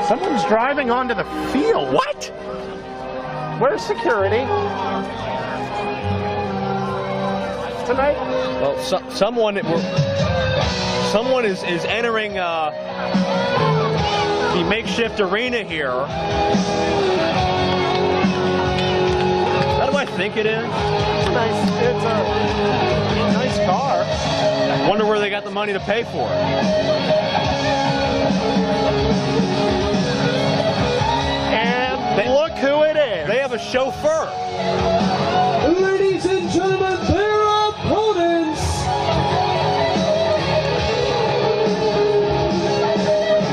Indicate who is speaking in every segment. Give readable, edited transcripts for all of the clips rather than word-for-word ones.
Speaker 1: Someone's driving onto the field.
Speaker 2: What?
Speaker 1: Where's security? Tonight?
Speaker 2: Well, someone is entering the makeshift arena here. How do I think it is?
Speaker 1: It's a nice car.
Speaker 2: Wonder where they got the money to pay for it.
Speaker 1: And look who it is.
Speaker 2: They have a chauffeur.
Speaker 3: Ladies and gentlemen, their opponents.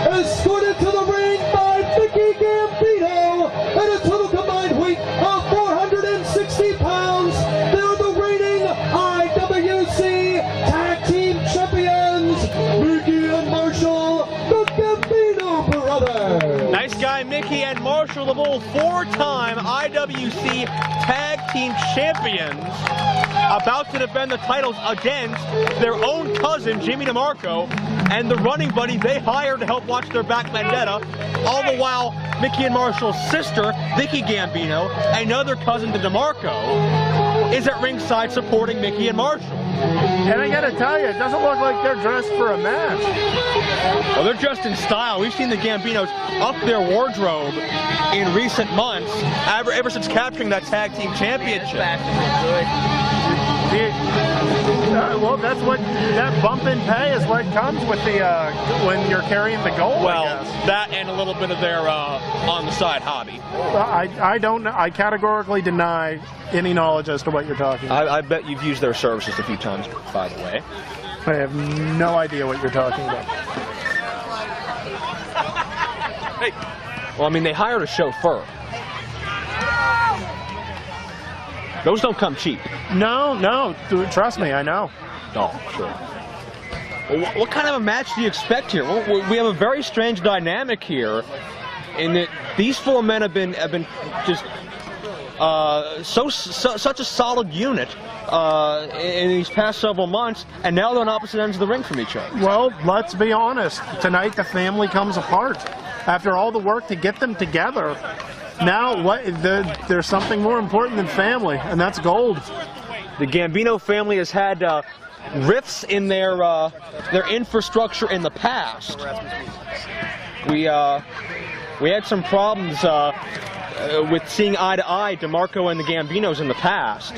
Speaker 3: Escorted to the ring by Mickey Gambino at a total combined weight of 460 pounds. They're the reigning IWC Tag Team Champions, Mickey and Marshall, the Gambino brothers.
Speaker 2: Nice guy, Mickey and Marshall, the both four-time IWC Tag Team Champions, about to defend the titles against their own cousin, Jimmy DeMarco, and the running buddy they hired to help watch their back, Vendetta. All the while, Mickey and Marshall's sister, Vicky Gambino, another cousin to DeMarco, is at ringside supporting Mickey and Marshall.
Speaker 1: And I gotta tell you, it doesn't look like they're dressed for a match.
Speaker 2: Well, they're dressed in style. We've seen the Gambinos up their wardrobe in recent months, ever since capturing that tag team championship.
Speaker 1: Well, that's what that bump in pay is. What comes with the when you're carrying the gold.
Speaker 2: Well,
Speaker 1: I guess.
Speaker 2: that and a little bit of their on the side hobby.
Speaker 1: Well, I don't know. I categorically deny any knowledge as to what you're talking about.
Speaker 2: I bet you've used their services a few times, by the way.
Speaker 1: I have no idea what you're talking about.
Speaker 2: Hey. Well, I mean, they hired a chauffeur. Those don't come cheap.
Speaker 1: No, trust me, I know.
Speaker 2: Oh, sure. Well, what kind of a match do you expect here? Well, we have a very strange dynamic here, in that these four men have been just such a solid unit in these past several months, and now they're on opposite ends of the ring from each other.
Speaker 1: Well, let's be honest. Tonight the family comes apart. After all the work to get them together, now there's something more important than family, and that's gold.
Speaker 2: The Gambino family has had rifts in their infrastructure in the past. We had some problems with seeing eye to eye DeMarco and the Gambinos in the past,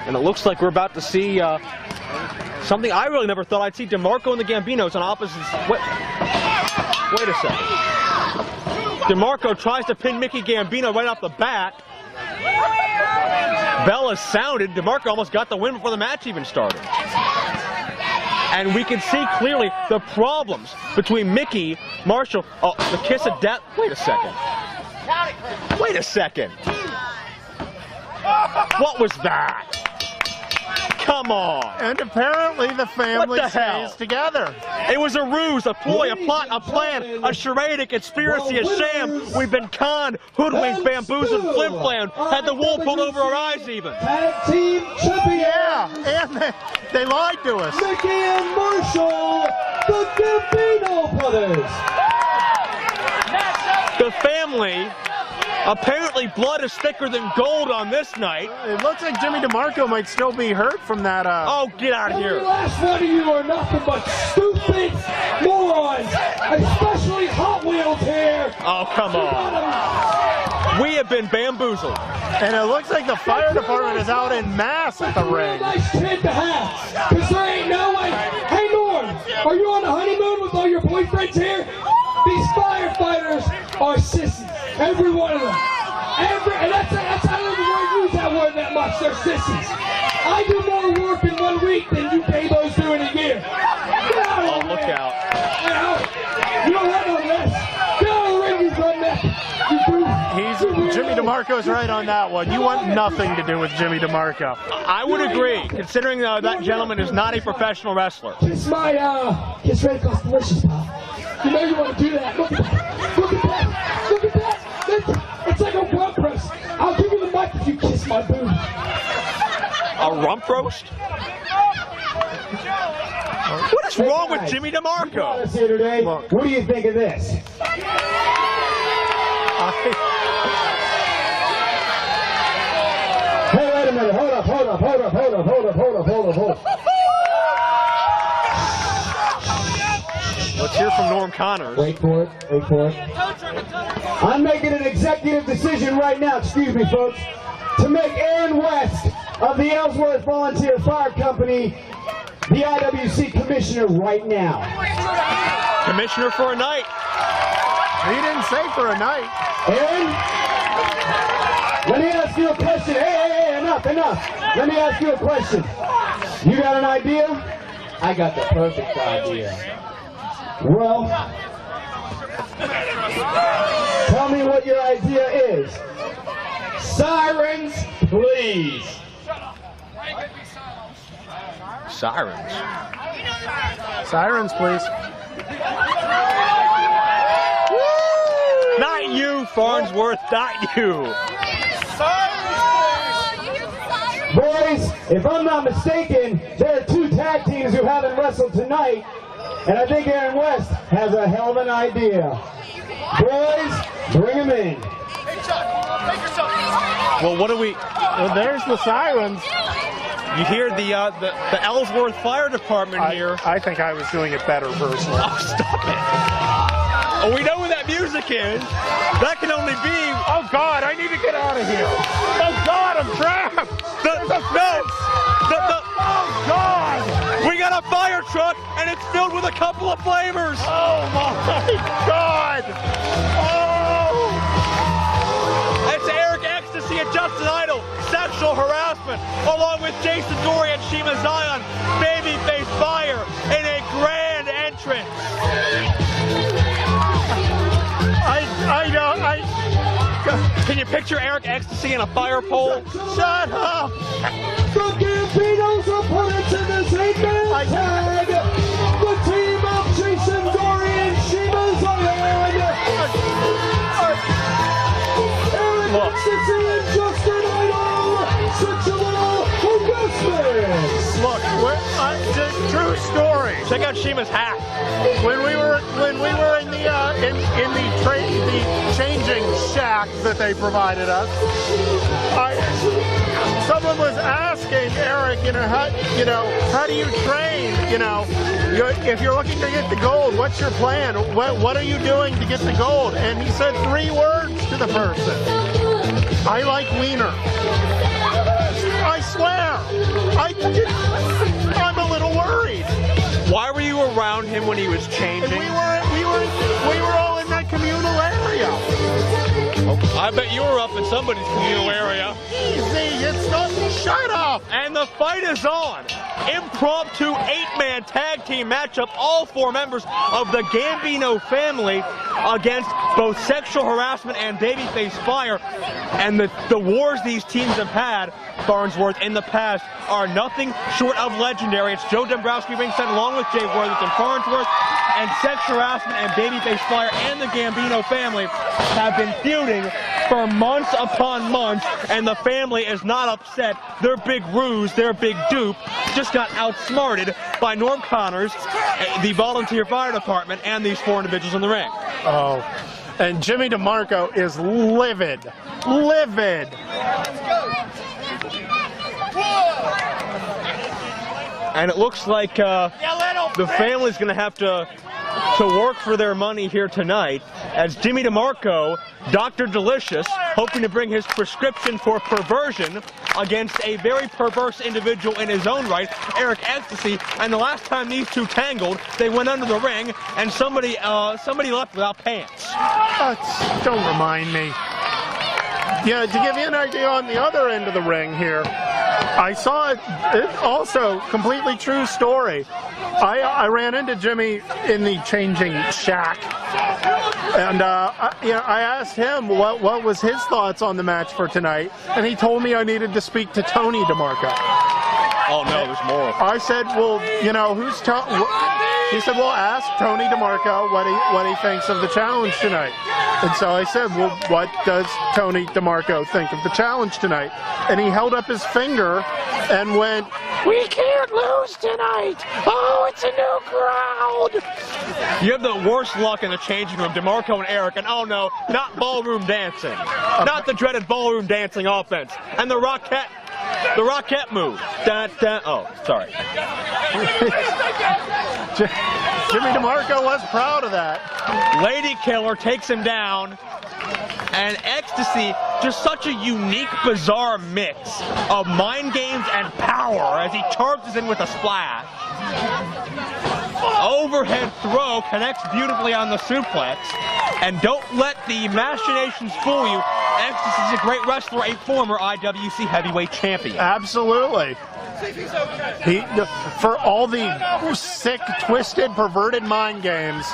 Speaker 2: and it looks like we're about to see something I really never thought I'd see. DeMarco and the Gambinos on opposite. Wait a second. DeMarco tries to pin Mickey Gambino right off the bat. Bell has sounded. DeMarco almost got the win before the match even started. And we can see clearly the problems between Mickey, Marshall. Oh, the kiss of death. Wait a second. Wait a second. What was that? Come on.
Speaker 1: And apparently the family stays together.
Speaker 2: It was a ruse, a ploy, a plot, a plan, a charade, a conspiracy, a sham. We've been conned, hoodwinked, bamboozled, flim-flammed, had the wool pulled over our eyes even.
Speaker 3: Tag Team Champion.
Speaker 1: Yeah, and they lied to us.
Speaker 3: Mickey and Marshall, the Gambino brothers.
Speaker 2: The family, apparently blood is thicker than gold on this night.
Speaker 1: It looks like Jimmy DeMarco might still be hurt from that.
Speaker 2: Oh, get out of here.
Speaker 3: The last one of you are nothing but stupid morons, especially Hot Wheels here.
Speaker 2: Oh, come on. We have been bamboozled.
Speaker 1: And it looks like the fire department is out in mass at the ring.
Speaker 3: Nice kid to have, because there ain't no way. Hey, Norm, are you on the honeymoon with all your boyfriends here? These firefighters are sissies, every one of them. And that's how I don't use that word that much. They're sissies. I do more work in 1 week than you Babos do in a year. Get out of
Speaker 2: Oh, look out.
Speaker 3: You don't have no rest. Get out of the ring, you redneck.
Speaker 1: Jimmy DeMarco's right on that one. You want nothing to do with Jimmy DeMarco.
Speaker 2: I would agree, considering that gentleman is not a professional wrestler.
Speaker 3: Kiss my, kiss Red Cross delicious, pal. You know you want to do that. Look at that. Look at that. Look at that. It's like a rump roast. I'll give you the mic if you kiss my booty.
Speaker 2: A rump roast? What is wrong with Jimmy DeMarco?
Speaker 4: Us here today.
Speaker 1: Look.
Speaker 4: What do you think of this? Hey, wait a minute. Hold up.
Speaker 2: Let's hear from Norm Connors.
Speaker 4: Wait for it. I'm making an executive decision right now, excuse me, folks, to make Aaron West of the Ellsworth Volunteer Fire Company the IWC commissioner right now.
Speaker 2: Commissioner for a night.
Speaker 1: He didn't say for a night.
Speaker 4: Aaron, let me ask you a question. Hey, enough. Let me ask you a question. You got an idea? I got the perfect idea. Well, tell me what your idea is. Sirens, please.
Speaker 2: Sirens.
Speaker 1: Sirens, please.
Speaker 2: Not you, Farnsworth, not you.
Speaker 4: Boys, if I'm not mistaken, there are 2 tag teams who haven't wrestled tonight, and I think Aaron West has a hell of an idea. Boys, bring him in.
Speaker 2: Well, what do we...
Speaker 1: Well, there's the sirens.
Speaker 2: You hear the Ellsworth Fire Department here.
Speaker 1: I think I was doing it better personally.
Speaker 2: Oh, stop it. Oh, we know who that music is. That can only be...
Speaker 1: Oh, God, I need to get out of here. Oh, God, I'm trapped. Oh, God.
Speaker 2: We got a fire truck, and it's filled with a couple of flamers.
Speaker 1: Oh, my God. Oh.
Speaker 2: It's Eric Xtasy and Justin Idol. Sexual harassment, along with Jason Gory and Shiima Xion. Babyface Fire in a grand entrance. Can you picture Eric Xtasy in a fire pole?
Speaker 1: Shut up.
Speaker 3: The Gambinos opponents in this 8-man tag. The team of Jason Gory and Shiima Xion. Eric Xtasy and Justin Idol. Sexual harassment.
Speaker 1: Look, true story.
Speaker 2: Check out Shima's hat.
Speaker 1: When we were in the changing shack that they provided us, someone was asking Eric, how do you train? If you're looking to get the gold, what's your plan? What are you doing to get the gold? And he said 3 words to the person. I like wiener. I swear. I'm a little worried.
Speaker 2: Why were you around him when he was changing?
Speaker 1: And we were all in that communal area.
Speaker 2: I bet you were up in somebody's communal area.
Speaker 1: Easy, it's not. Shut up.
Speaker 2: And the fight is on. Impromptu 8-man tag team matchup. All 4 members of the Gambino family against both Sexual Harassment and Babyface Fire. And the wars these teams have had, Farnsworth, in the past are nothing short of legendary. It's Joe Dombrowski ringside along with Jay Worthington. Farnsworth and Sexual Harassment and Babyface Fire and the Gambino family have been feuding for months upon months, and the family is not upset. Their big ruse, their big dupe, just got outsmarted by Norm Connors, the volunteer fire department, and these 4 individuals in the ring.
Speaker 1: Oh, and Jimmy DeMarco is livid. Livid.
Speaker 2: And it looks like the family's going to have to work for their money here tonight, as Jimmy DeMarco, Dr. Delicious, hoping to bring his prescription for perversion against a very perverse individual in his own right, Eric Xtasy. And the last time these 2 tangled, they went under the ring, and somebody left without pants.
Speaker 1: Don't remind me. Yeah, to give you an idea on the other end of the ring here, I saw it also, completely true story. I ran into Jimmy in the changing shack, and I asked him what was his thoughts on the match for tonight, and he told me I needed to speak to Tony DeMarco.
Speaker 2: Oh no, there's more.
Speaker 1: I said, well, who's he said, well, ask Tony DeMarco what he thinks of the challenge tonight. And so I said, well, what does Tony DeMarco think of the challenge tonight? And he held up his finger and went, we can't lose tonight. Oh, it's a new crowd.
Speaker 2: You have the worst luck in the changing room, DeMarco and Eric, and oh no, not ballroom dancing. Not the dreaded ballroom dancing offense. And the Rockette move. Oh, sorry.
Speaker 1: Jimmy DeMarco was proud of that.
Speaker 2: Lady Killer takes him down. And Xtasy, just such a unique, bizarre mix of mind games and power as he charges in with a splash. Overhead throw connects beautifully on the suplex. And don't let the machinations fool you. Xtasy is a great wrestler, a former IWC heavyweight champion.
Speaker 1: Absolutely. For all the sick, twisted, perverted mind games.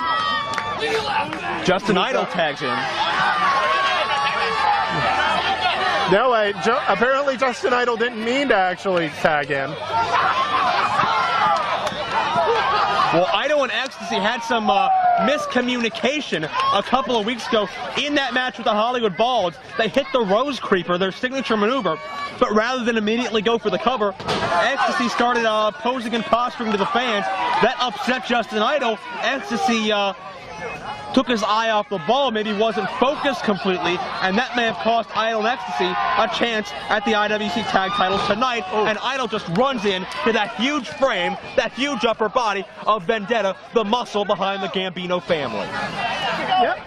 Speaker 2: Justin Idol tags in.
Speaker 1: No way. Apparently Justin Idol didn't mean to actually tag in.
Speaker 2: Well, Idol and Xtasy had some miscommunication a couple of weeks ago in that match with the Hollywood Balds. They hit the Rose Creeper, their signature maneuver, but rather than immediately go for the cover, Xtasy started posing and posturing to the fans. That upset Justin Idol. Xtasy took his eye off the ball, maybe wasn't focused completely, and that may have cost Idol and Xtasy a chance at the IWC tag titles tonight. And Idol just runs in to that huge frame, that huge upper body of Vendetta, the muscle behind the Gambino family.
Speaker 1: Yep.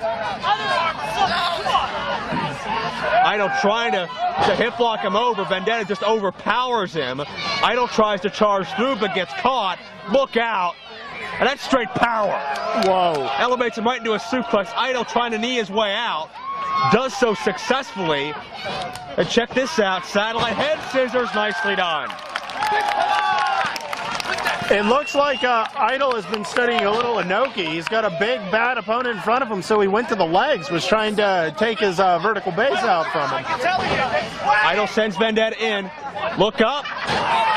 Speaker 2: Idol trying to hip lock him over. Vendetta just overpowers him. Idol tries to charge through but gets caught. Look out. And that's straight power.
Speaker 1: Whoa.
Speaker 2: Elevates him right into a suplex. Idol trying to knee his way out. Does so successfully. And check this out. Satellite head scissors. Nicely done.
Speaker 1: It looks like Idol has been studying a little Inoki. He's got a big, bad opponent in front of him, so he went to the legs, was trying to take his vertical base out from him.
Speaker 2: Idol sends Vendetta in. Look up.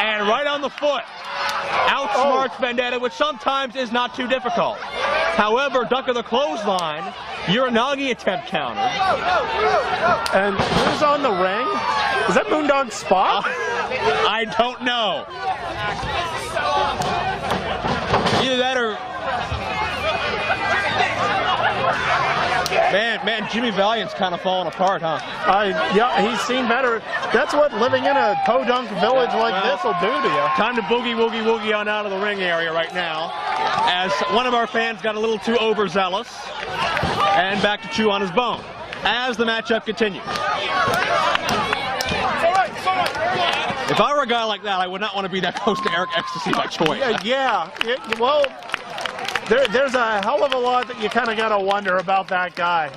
Speaker 2: And right on the foot. Outsmarts Vendetta, which sometimes is not too difficult. However, duck of the clothesline, Uranagi attempt counter.
Speaker 1: And who's on the ring? Is that Moondog's spot?
Speaker 2: I don't know. Either that or... Man, Jimmy Valiant's kind of falling apart, huh?
Speaker 1: Yeah, he's seen better. That's what living in a podunk village like this will do to you.
Speaker 2: Time to boogie, woogie, woogie on out of the ring area right now, as one of our fans got a little too overzealous, and back to chew on his bone, as the matchup continues. If I were a guy like that, I would not want to be that close to Eric Xtasy by choice.
Speaker 1: Yeah. Well, there's a hell of a lot that you kind of got to wonder about that guy.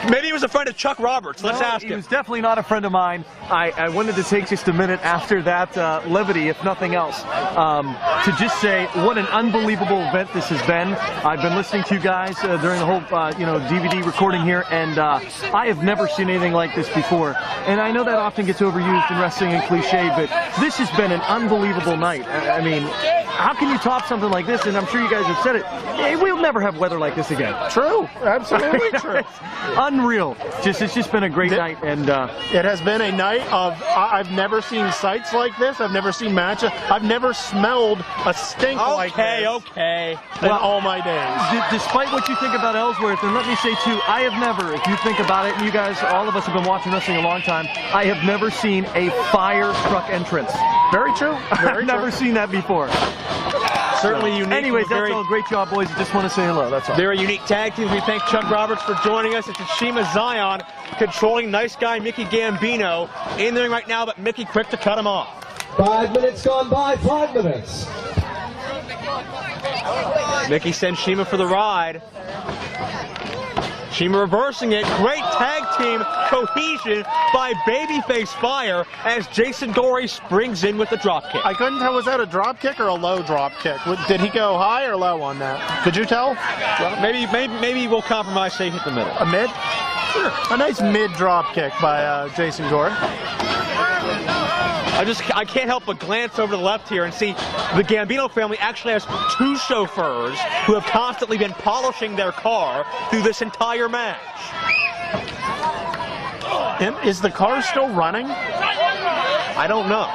Speaker 2: Maybe he was a friend of Chuck Roberts. Let's ask him.
Speaker 5: He was definitely not a friend of mine. I wanted to take just a minute after that levity, if nothing else, to just say what an unbelievable event this has been. I've been listening to you guys during the whole DVD recording here, and I have never seen anything like this before. And I know that often gets overused in wrestling and cliche, but this has been an unbelievable night. I mean, how can you top something like this? And I'm sure you guys have said it. We'll never have weather like this again.
Speaker 1: True, absolutely true.
Speaker 5: Unreal. It's just been a great night, and
Speaker 1: it has been a night of. I've never seen sights like this. I've never seen matches. I've never smelled a stink like this.
Speaker 2: Okay.
Speaker 1: In all my days.
Speaker 5: Despite what you think about Ellsworth, and let me say too, I have never, if you think about it, and you guys, all of us have been watching wrestling a long time, I have never seen a fire truck entrance.
Speaker 1: Very true.
Speaker 5: I've never seen that before.
Speaker 2: Certainly unique.
Speaker 5: Anyways, that's all. Great job, boys. I just want to say hello. That's all.
Speaker 2: Very unique tag teams. We thank Chuck Roberts for joining us. It's Shiima Xion controlling nice guy Mickey Gambino in the ring right now, but Mickey quick to cut him off.
Speaker 3: 5 minutes gone by, 5 minutes.
Speaker 2: Mickey sends Shiima for the ride. Shiima reversing it. Great tag team cohesion by Babyface Fire as Jason Gory springs in with the drop kick.
Speaker 1: I couldn't tell, was that a drop kick or a low drop kick? Did he go high or low on that? Could you tell?
Speaker 2: Well, maybe we'll compromise, say hit the middle.
Speaker 1: A mid? Sure. A nice mid drop kick by Jason Gory.
Speaker 2: I can't help but glance over to the left here and see the Gambino family actually has 2 chauffeurs who have constantly been polishing their car through this entire match.
Speaker 1: And is the car still running?
Speaker 2: I don't know.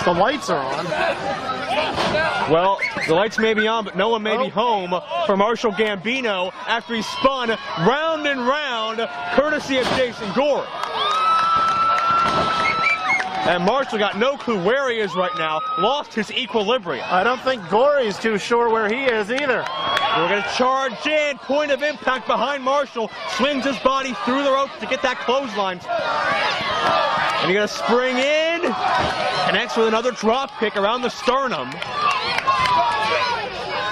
Speaker 1: The lights are on.
Speaker 2: Well, the lights may be on, but no one may be home for Marshall Gambino after he spun round and round, courtesy of Jason Gory. And Marshall got no clue where he is right now, lost his equilibrium.
Speaker 1: I don't think Gory's too sure where he is either.
Speaker 2: We're going to charge in, point of impact behind Marshall, swings his body through the ropes to get that clothesline. And he's going to spring in, connects with another drop kick around the sternum.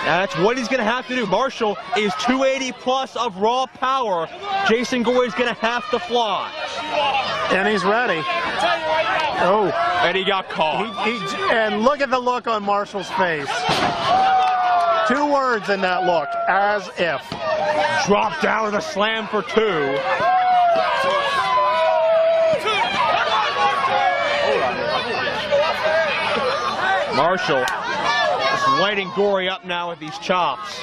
Speaker 2: That's what he's going to have to do. Marshall is 280 plus of raw power. Jason Gory's going to have to fly.
Speaker 1: And he's ready. Oh.
Speaker 2: And he got caught.
Speaker 1: And look at the look on Marshall's face. 2 words in that look, as if.
Speaker 2: Dropped down with a slam for 2. Marshall is lighting Gory up now with these chops.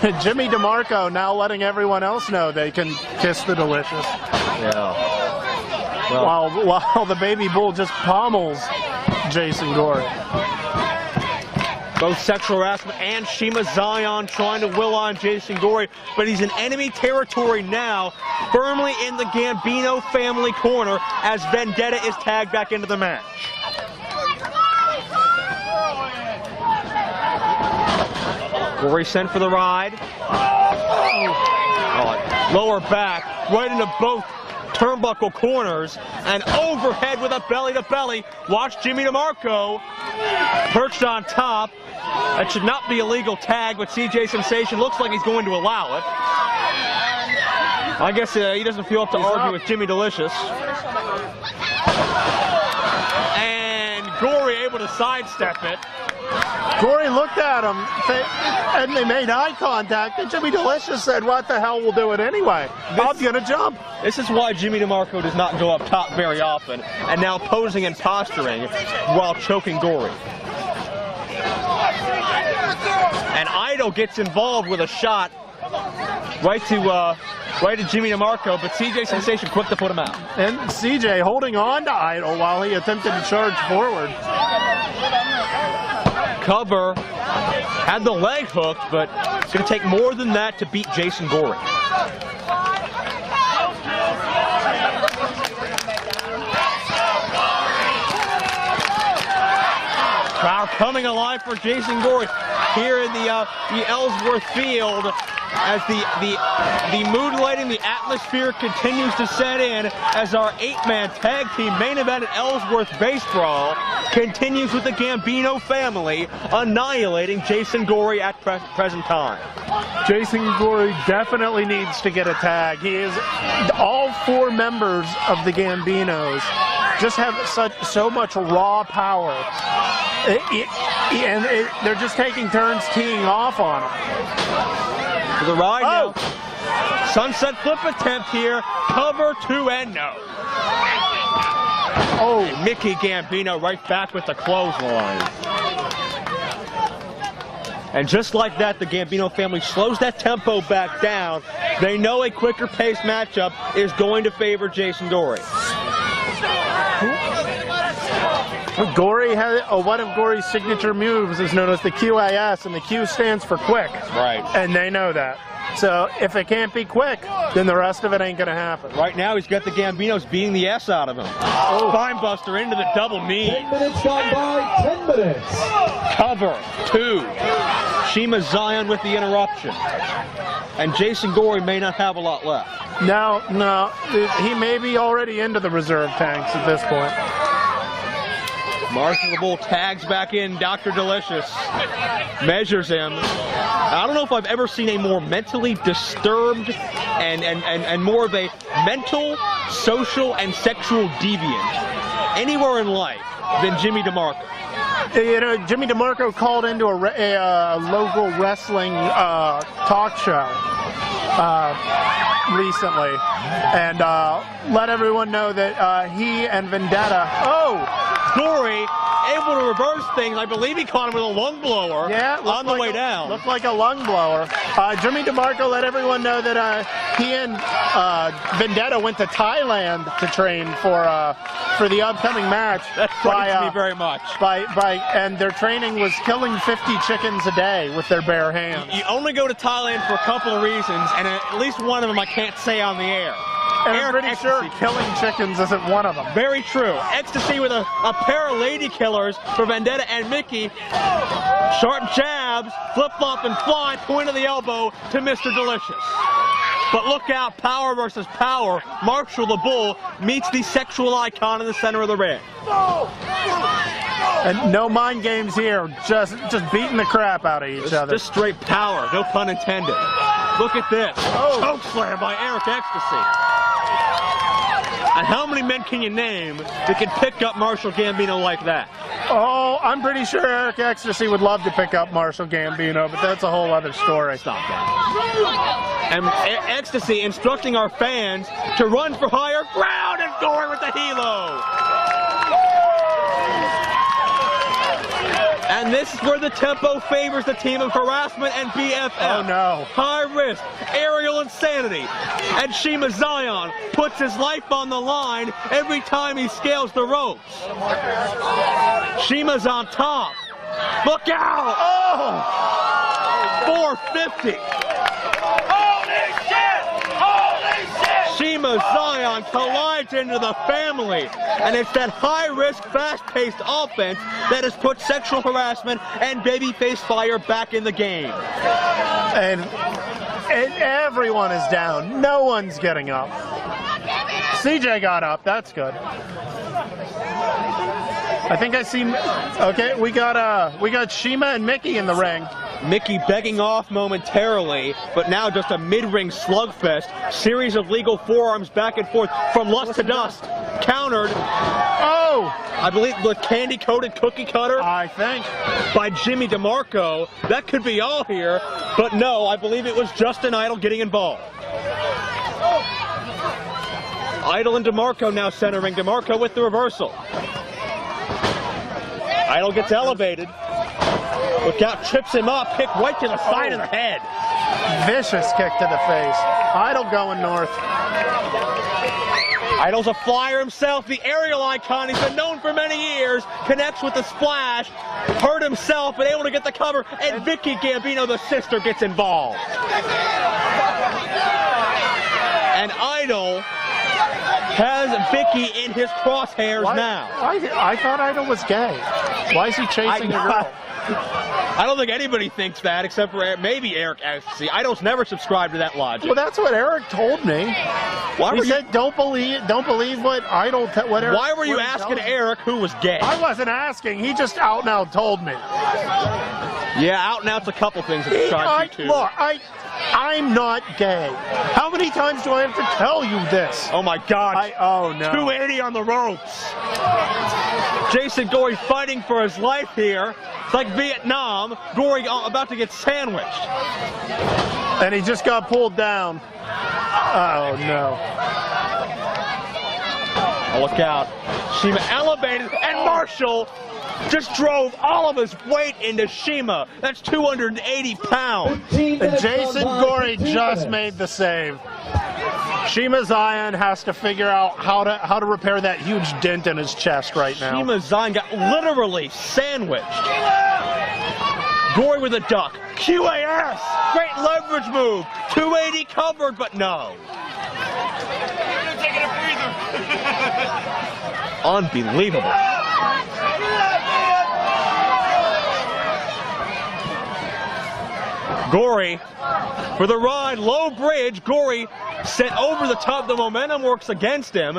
Speaker 1: And Jimmy DeMarco now letting everyone else know they can kiss the delicious.
Speaker 2: Yeah.
Speaker 1: Well, while the baby bull just pommels Jason Gory.
Speaker 2: Both sexual harassment and Shiima Xion trying to will on Jason Gory, but he's in enemy territory now, firmly in the Gambino family corner as Vendetta is tagged back into the match. Gory sent for the ride. Lower back, right into both turnbuckle corners, and overhead with a belly-to-belly. Watch Jimmy DeMarco perched on top. That should not be a legal tag, but CJ Sensation looks like he's going to allow it. I guess he doesn't feel up to argue with Jimmy Delicious. And Gory able to sidestep it.
Speaker 1: Gory looked at him, and they made eye contact, and Jimmy Delicious said, "What the hell, we'll do it anyway. I'm gonna jump."
Speaker 2: This is why Jimmy DeMarco does not go up top very often, and now posing and posturing while choking Gory. And Idol gets involved with a shot right to Jimmy DeMarco, but CJ Sensation quick to put him out.
Speaker 1: And CJ holding on to Idol while he attempted to charge forward.
Speaker 2: Cover, had the leg hooked, but it's going to take more than that to beat Jason Gory. Crowd coming alive for Jason Gory here in the Ellsworth field as the mood lighting, the atmosphere continues to set in as our 8-man tag team main event at Ellsworth Basebrawl continues with the Gambino family annihilating Jason Gory at present time.
Speaker 1: Jason Gory definitely needs to get a tag. He is, all 4 members of the Gambinos just have so much raw power. They're just taking turns teeing off on him.
Speaker 2: To the ride now. Sunset flip attempt here. Cover 2 and no. Oh, Mickey Gambino right back with the clothesline. And just like that, the Gambino family slows that tempo back down. They know a quicker paced matchup is going to favor Jason Gory.
Speaker 1: Gory has one of Gory's signature moves is known as the QAS, and the Q stands for quick.
Speaker 2: Right.
Speaker 1: And they know that. So if it can't be quick, then the rest of it ain't going to happen.
Speaker 2: Right now, he's got the Gambinos beating the S out of him. Oh. Spinebuster into the double knee.
Speaker 3: 10 minutes gone by, 10 minutes.
Speaker 2: Cover 2. Shiima Xion with the interruption. And Jason Gory may not have a lot left.
Speaker 1: No, he may be already into the reserve tanks at this point.
Speaker 2: Marshall the Bull tags back in Dr. Delicious, measures him. I don't know if I've ever seen a more mentally disturbed and more of a mental, social, and sexual deviant anywhere in life than Jimmy DeMarco.
Speaker 1: You know, Jimmy DeMarco called into a local wrestling talk show. recently, and let everyone know that he and Vendetta.
Speaker 2: Gory able to reverse things. I believe he caught him with a lung blower on the way down.
Speaker 1: Looked like a lung blower. Jimmy DeMarco let everyone know that he and Vendetta went to Thailand to train for the upcoming match.
Speaker 2: That frightens me very much.
Speaker 1: And their training was killing 50 chickens a day with their bare hands.
Speaker 2: You only go to Thailand for a couple of reasons, and at least one of them I can't say on the air.
Speaker 1: And I'm pretty sure killing chickens isn't one of them.
Speaker 2: Very true. Xtasy with a pair of lady killers for Vendetta and Mickey. Sharp jabs, flip-flop and fly, point of the elbow to Mr. Delicious. But look out, power versus power. Marshall the Bull meets the sexual icon in the center of the ring.
Speaker 1: And no mind games here, just beating the crap out of each other.
Speaker 2: Just straight power, no pun intended. Look at this. Choke slam by Eric Xtasy. And how many men can you name that can pick up Marshall Gambino like that?
Speaker 1: Oh, I'm pretty sure Eric Xtasy would love to pick up Marshall Gambino, but that's a whole other story.
Speaker 2: Stop that. And Xtasy instructing our fans to run for higher ground, and Gory with the helo. And this is where the tempo favors the team of Harassment and BFF.
Speaker 1: Oh no.
Speaker 2: High risk, aerial insanity. And Shiima Xion puts his life on the line every time he scales the ropes. Shiima's on top. Look out! 450. Shiima Xion collides into the family, and it's that high-risk, fast-paced offense that has put sexual harassment and Babyface Fire back in the game.
Speaker 1: And everyone is down. No one's getting up. CJ got up. That's good. I think I see. Okay, we got Shiima and Mickey in the ring.
Speaker 2: Mickey begging off momentarily, but now just a mid-ring slugfest. Series of legal forearms back and forth from lust to dust. Countered. I believe the candy-coated cookie cutter.
Speaker 1: I think.
Speaker 2: By Jimmy DeMarco. That could be all here, but no, I believe it was Justin Idol getting involved. Idol and DeMarco now centering. DeMarco with the reversal. Idol gets elevated. Look out, trips him up, kick right to the side of the head.
Speaker 1: Vicious kick to the face. Idol going north.
Speaker 2: Idol's a flyer himself, the aerial icon. He's been known for many years. Connects with the splash. Hurt himself, but able to get the cover. And Vicky Gambino, the sister, gets involved. And Idol has Vicky in his crosshairs now.
Speaker 1: I thought Idol was gay. Why is he chasing a girl?
Speaker 2: I don't think anybody thinks that except for maybe Eric Xtasy. Idol's never subscribed to that logic.
Speaker 1: Well, that's what Eric told me. He said, "Don't believe what Idol." What Eric?
Speaker 2: Why were you asking Eric who was gay?
Speaker 1: I wasn't asking. He just out and out told me.
Speaker 2: Yeah, out and out's a couple things that describes you too.
Speaker 1: Look, I'm not gay. How many times do I have to tell you this?
Speaker 2: Oh my God!
Speaker 1: Oh no!
Speaker 2: 280 on the ropes. Jason Gory fighting for his life here. It's like Vietnam. Gory about to get sandwiched.
Speaker 1: And he just got pulled down. Oh no.
Speaker 2: Oh, look out. Shiima elevated, and Marshall just drove all of his weight into Shiima. That's 280 pounds.
Speaker 1: And Jason Gory just made the save. Shiima Xion has to figure out how to repair that huge dent in his chest right now.
Speaker 2: Shiima Xion got literally sandwiched. Gory with a duck. QAS! Great leverage move. 280 covered, but no. Unbelievable. Gory for the ride, low bridge. Gory sent over the top. The momentum works against him,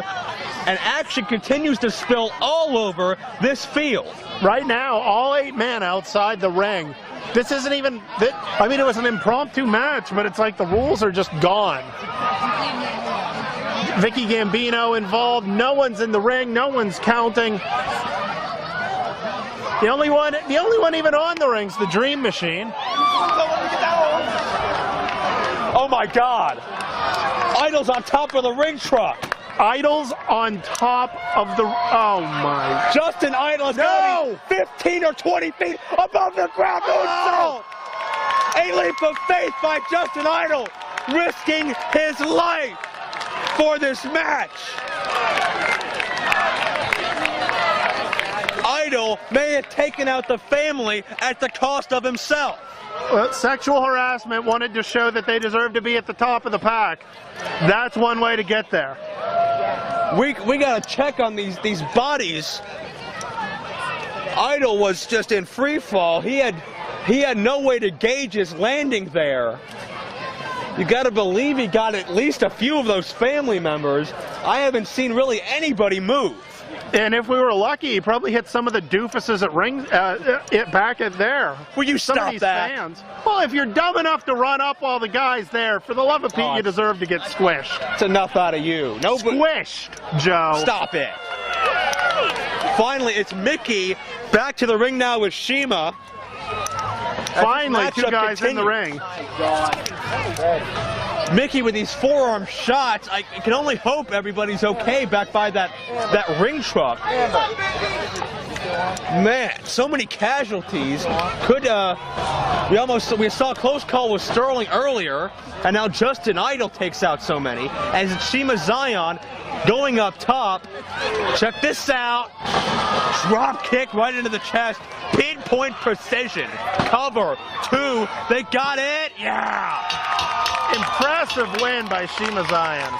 Speaker 2: and action continues to spill all over this field.
Speaker 1: Right now, all 8 men outside the ring. This isn't even, I mean, it was an impromptu match, but it's like the rules are just gone. Vicky Gambino involved. No one's in the ring. No one's counting. The only one even on the ring's the Dream Machine.
Speaker 2: Oh my God. Idol's on top of the ring truck.
Speaker 1: Idol's on top of the, oh my.
Speaker 2: Justin Idol is going 15 or 20 feet above the ground.
Speaker 1: Oh.
Speaker 2: A leap of faith by Justin Idol, risking his life for this match. Idol may have taken out the family at the cost of himself.
Speaker 1: Well, sexual harassment wanted to show that they deserve to be at the top of the pack. That's one way to get there.
Speaker 2: We gotta check on these bodies. Idol was just in free fall. He had no way to gauge his landing there. You gotta believe he got at least a few of those family members. I haven't seen really anybody move.
Speaker 1: And if we were lucky, he probably hit some of the doofuses at back at there.
Speaker 2: Will you
Speaker 1: some
Speaker 2: stop
Speaker 1: of these
Speaker 2: that?
Speaker 1: Fans. Well, if you're dumb enough to run up while the guy's there, for the love of Pete, you deserve to get squished.
Speaker 2: It's enough out of you.
Speaker 1: Squished, Joe.
Speaker 2: Stop it. Finally, it's Mickey back to the ring now with Shiima.
Speaker 1: Finally, two guys in the ring.
Speaker 2: Mickey with these forearm shots. I can only hope everybody's okay back by that ring truck. Man, so many casualties. We saw a close call with Sterling earlier, and now Justin Idol takes out so many. As it's Shiima Xion going up top. Check this out. Drop kick right into the chest. Pinpoint precision. Cover 2. They got it. Yeah.
Speaker 1: Impressive win by Shiima Xion.